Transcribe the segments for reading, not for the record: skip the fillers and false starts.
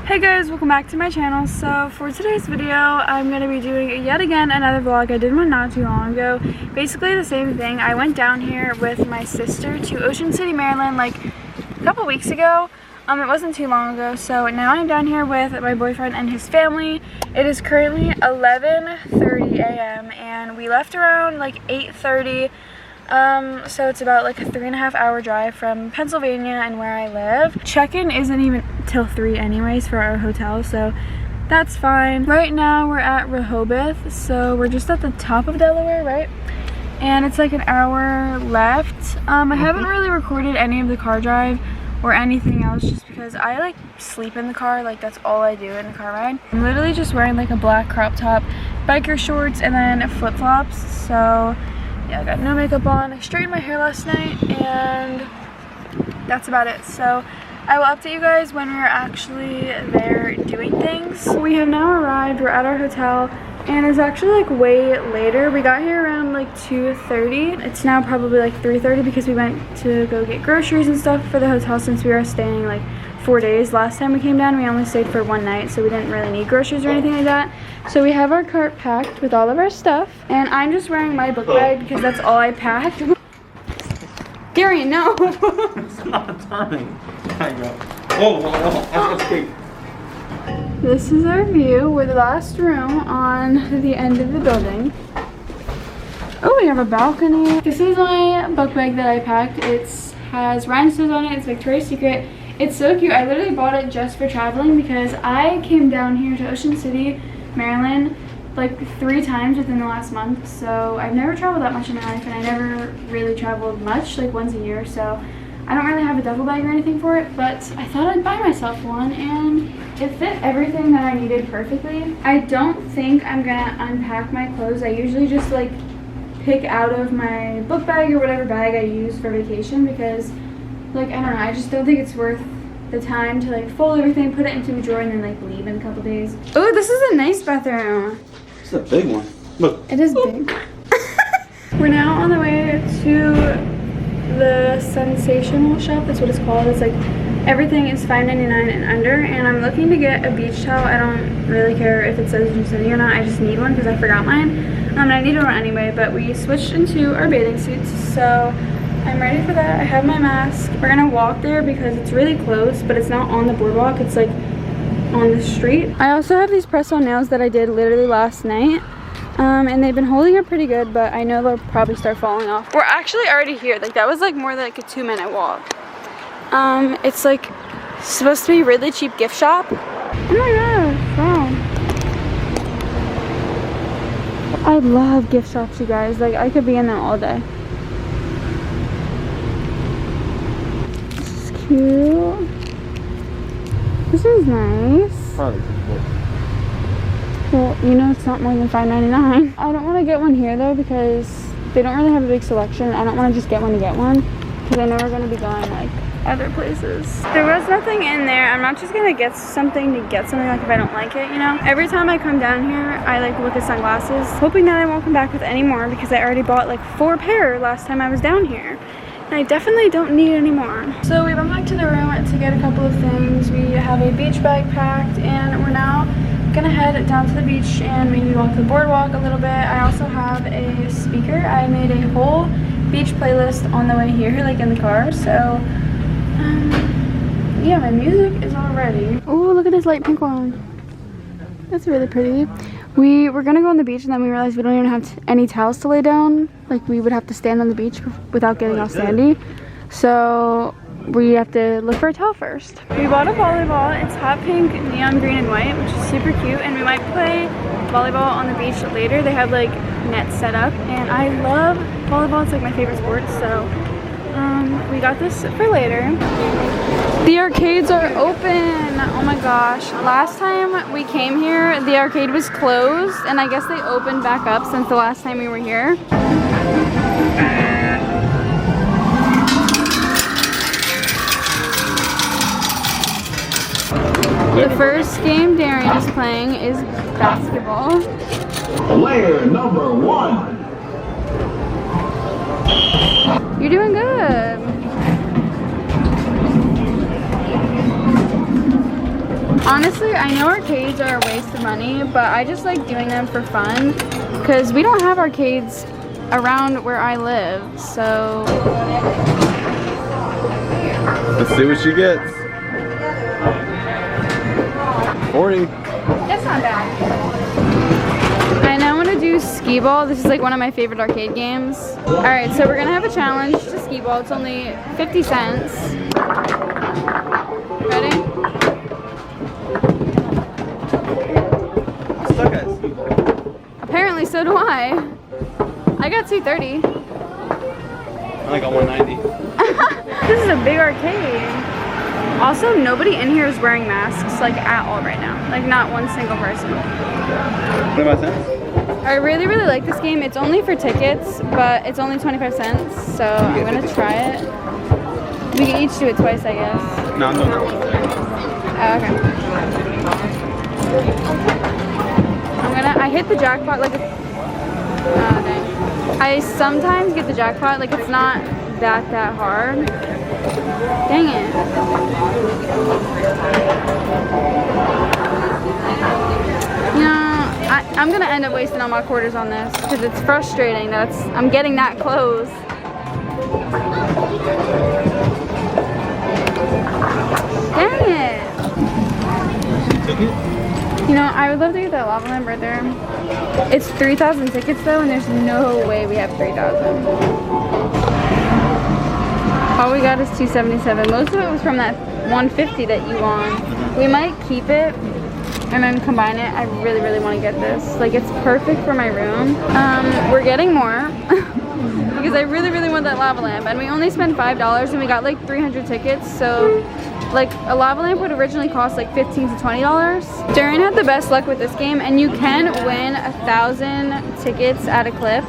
Hey guys, welcome back to my channel. So for today's video, I'm going to be doing yet again another vlog. I did one not too long ago. Basically the same thing. I went down here with my sister to Ocean City, Maryland like a couple weeks ago. It wasn't too long ago. So now I'm down here with my boyfriend and his family. It is currently 11:30 a.m. and we left around like 8:30. So it's about like a 3.5 hour drive from Pennsylvania and where I live. Check-in isn't even till 3 anyways for our hotel, so that's fine. Right now we're at Rehoboth, so we're just at the top of Delaware, right? And it's like an hour left. I haven't really recorded any of the car drive or anything else just because I like sleep in the car, like that's all I do in the car ride. I'm literally just wearing like a black crop top, biker shorts, and then flip-flops, so yeah, I got no makeup on. I straightened my hair last night and that's about it. So I will update you guys when we're actually there doing things. We have now arrived. We're at our hotel and it's actually like way later. We got here around like 2:30. It's now probably like 3:30 because we went to go get groceries and stuff for the hotel since we were staying like 4 days. Last time we came down, we only stayed for one night, so we didn't really need groceries or anything like that. So we have our cart packed with all of our stuff, and I'm just wearing my book bag because that's all I packed. Darian, no! It's not turning. There you go. Oh, escape. This is our view. We're the last room on the end of the building. Oh, we have a balcony. This is my book bag that I packed. It has rhinestones on it. It's Victoria's Secret. It's so cute. I literally bought it just for traveling because I came down here to Ocean City, Maryland, like 3 times within the last month. So I've never traveled that much in my life, and I never really traveled much, like once a year. So I don't really have a duffel bag or anything for it, but I thought I'd buy myself one, and it fit everything that I needed perfectly. I don't think I'm gonna unpack my clothes. I usually just like pick out of my book bag or whatever bag I use for vacation because, like, I don't know, I just don't think it's worth the time to like fold everything, put it into a drawer, and then like leave in a couple days. Oh, this is a nice bathroom. It's a big one. Look. It is big. We're now on the way to the Sensational shop. That's what it's called. It's like everything is $5.99 and under, and I'm looking to get a beach towel. I don't really care if it says Ocean City or not. I just need one because I forgot mine. And I need one anyway, but we switched into our bathing suits, so I'm ready for that. I have my mask. We're gonna walk there because it's really close, but it's not on the boardwalk. It's like on the street. I also have these press-on nails that I did literally last night. And they've been holding up pretty good, but I know they'll probably start falling off. We're actually already here. Like that was like more than like a 2-minute walk. It's like supposed to be a really cheap gift shop. Oh my gosh, wow. I love gift shops, you guys. Like I could be in them all day. This is cute. This is nice. Well, you know it's not more than $5.99. I don't want to get one here though because they don't really have a big selection. I don't want to just get one to get one because I know we're going to be going like other places. There was nothing in there. I'm not just going to get something like if I don't like it, you know. Every time I come down here, I like look at sunglasses, hoping that I won't come back with any more because I already bought like 4 pair last time I was down here. And I definitely don't need any more. So we went back to the room to get a couple of things. We have a beach bag packed, and we're now gonna head down to the beach and maybe walk the boardwalk a little bit. I also have a speaker. I made a whole beach playlist on the way here, like in the car. So yeah, my music is all ready. Oh, look at this light pink one. That's really pretty. We were gonna go on the beach, and then we realized we don't even have any towels to lay down. Like we would have to stand on the beach without getting all sandy. So we have to look for a towel first. We bought a volleyball. It's hot pink, neon green, and white, which is super cute. And we might play volleyball on the beach later. They have like nets set up, and I love volleyball. It's like my favorite sport. So we got this for later. The arcades are open. Oh my gosh. Last time we came here, the arcade was closed, and I guess they opened back up since the last time we were here. The first game Darian is playing is basketball. Player number 1. You're doing good. Honestly, I know arcades are a waste of money, but I just like doing them for fun because we don't have arcades around where I live, so. Let's see what she gets. 40. That's not bad. I now want to do skee ball. This is like one of my favorite arcade games. Alright, so we're gonna have a challenge to skee ball. It's only 50 cents. Ready? Stuck at skee ball. Apparently so do I. I got 230. I got 190. This is a big arcade. Also, nobody in here is wearing masks like at all right now. Like not one single person. 25 cents? I really, really like this game. It's only for tickets, but it's only 25 cents. So I'm gonna try it. We can each do it twice, I guess. No, I'm doing that one. Oh, okay. I hit the jackpot like a, oh dang. I sometimes get the jackpot, like it's not that hard. Dang it. You know, I'm gonna end up wasting all my quarters on this because it's frustrating that I'm getting that close. Dang it. You know, I would love to get that lava lamp right there. It's 3,000 tickets though, and there's no way we have 3,000. All we got is 277. Most of it was from that 150 that you won. We might keep it and then combine it. I really, really want to get this. Like, it's perfect for my room. We're getting more because I really, really want that lava lamp. And we only spent $5 and we got like 300 tickets. So like a lava lamp would originally cost like $15 to $20. Darren had the best luck with this game, and you can win 1,000 tickets at a clip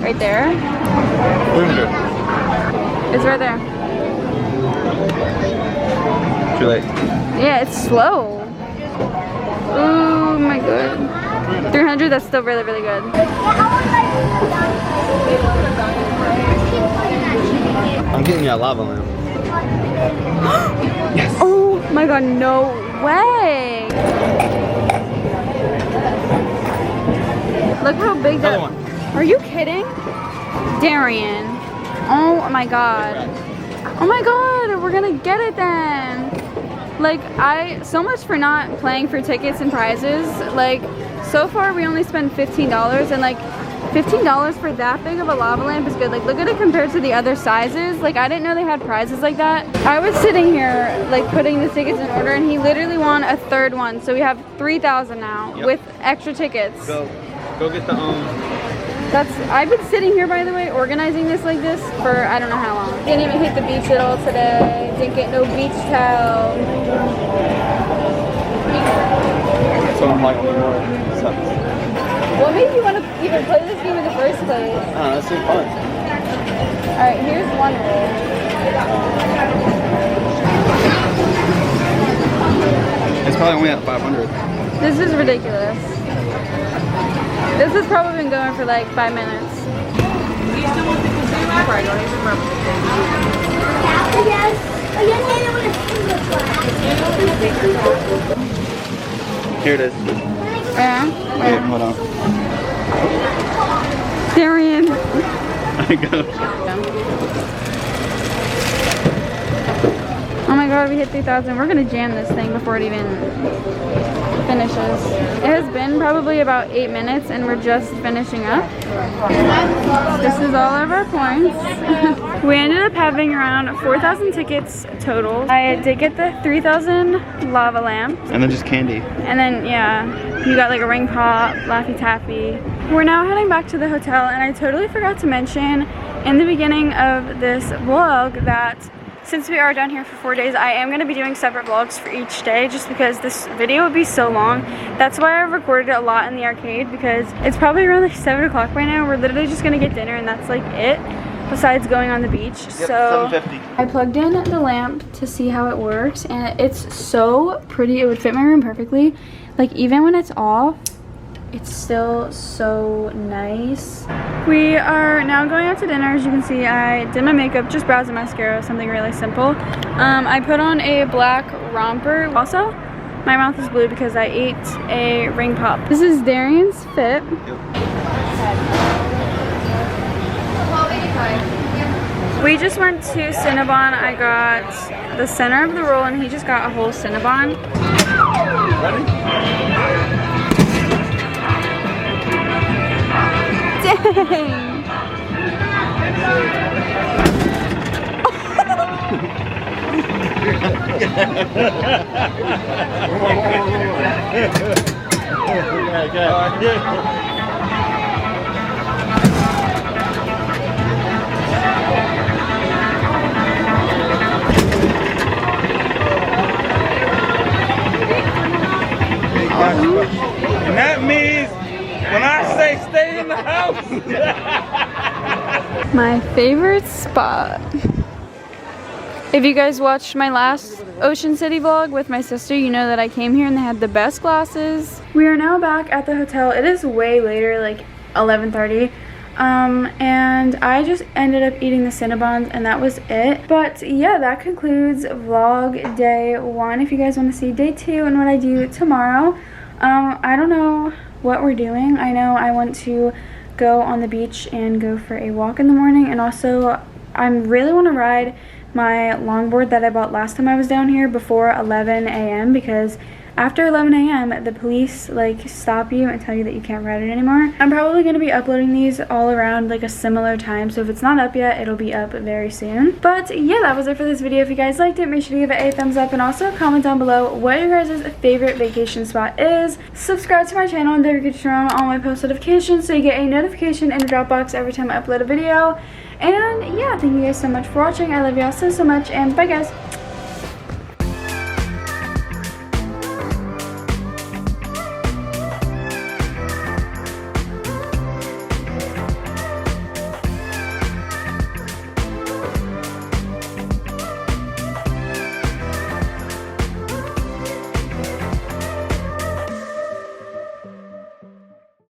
right there. It's right there. Too late. Yeah, it's slow. Oh my god. 300, that's still really, really good. I'm getting you a lava lamp. Yes. Oh my god, no way. Look how big that one. Are you kidding? Darian. Oh my god. Oh my god, we're gonna get it then. Like, so much for not playing for tickets and prizes. Like, so far we only spent $15, and like $15 for that big of a lava lamp is good. Like, look at it compared to the other sizes. Like, I didn't know they had prizes like that. I was sitting here like putting the tickets in order, and he literally won a third one. So we have 3,000 now with extra tickets. Go get the I've been sitting here, by the way, organizing this like this for I don't know how long. Didn't even hit the beach at all today. Didn't get no beach towel. So I'm like, what made you want to even play this game in the first place? that's so fun. Alright, here's one rule. It's probably only at 500. This is ridiculous. This has probably been going for like 5 minutes. Here it is. Yeah? Wait, hold on. Darian. I go. Oh my god, we hit 3,000. We're gonna jam this thing before it even finishes. It has been probably about 8 minutes and we're just finishing up. This is all of our points. We ended up having around 4,000 tickets total. I did get the 3,000 lava lamp. And then just candy. And then, yeah, you got like a ring pop, Laffy Taffy. We're now heading back to the hotel, and I totally forgot to mention in the beginning of this vlog that since we are down here for 4 days, I am going to be doing separate vlogs for each day just because this video would be so long. That's why I've recorded it a lot in the arcade, because it's probably around like 7 o'clock right now. We're literally just going to get dinner and that's like it, besides going on the beach. Yep, so 750. I plugged in the lamp to see how it works, and it's so pretty. It would fit my room perfectly. Like, even when it's off, it's still so nice. We are now going out to dinner. As you can see, I did my makeup, just brows and mascara, something really simple. I put on a black romper. Also, My mouth is blue because I ate a ring pop. This is Darian's fit. We just went to Cinnabon. I got the center of the roll and he just got a whole Cinnabon. Ready? Dang! And that means when I say stay in the house. My favorite spot. If you guys watched my last Ocean City vlog with my sister, you know that I came here and they had the best glasses. We are now back at the hotel. It is way later, like 11:30. And I just ended up eating the Cinnabons and that was it. But yeah, that concludes vlog day 1. If you guys want to see day 2 and what I do tomorrow, I don't know what we're doing. I know I want to go on the beach and go for a walk in the morning, and also I really want to ride my longboard that I bought last time I was down here before 11 a.m. because after 11 a.m. the police like stop you and tell you that you can't ride it anymore. I'm probably going to be uploading these all around like a similar time, so if it's not up yet, it'll be up very soon. But yeah, that was it for this video. If you guys liked it, make sure to give it a thumbs up and also comment down below what your guys' favorite vacation spot is. Subscribe to my channel and don't forget to turn on all my post notifications so you get a notification in the Dropbox every time I upload a video. And yeah, thank you guys so much for watching. I love y'all so much, and bye guys.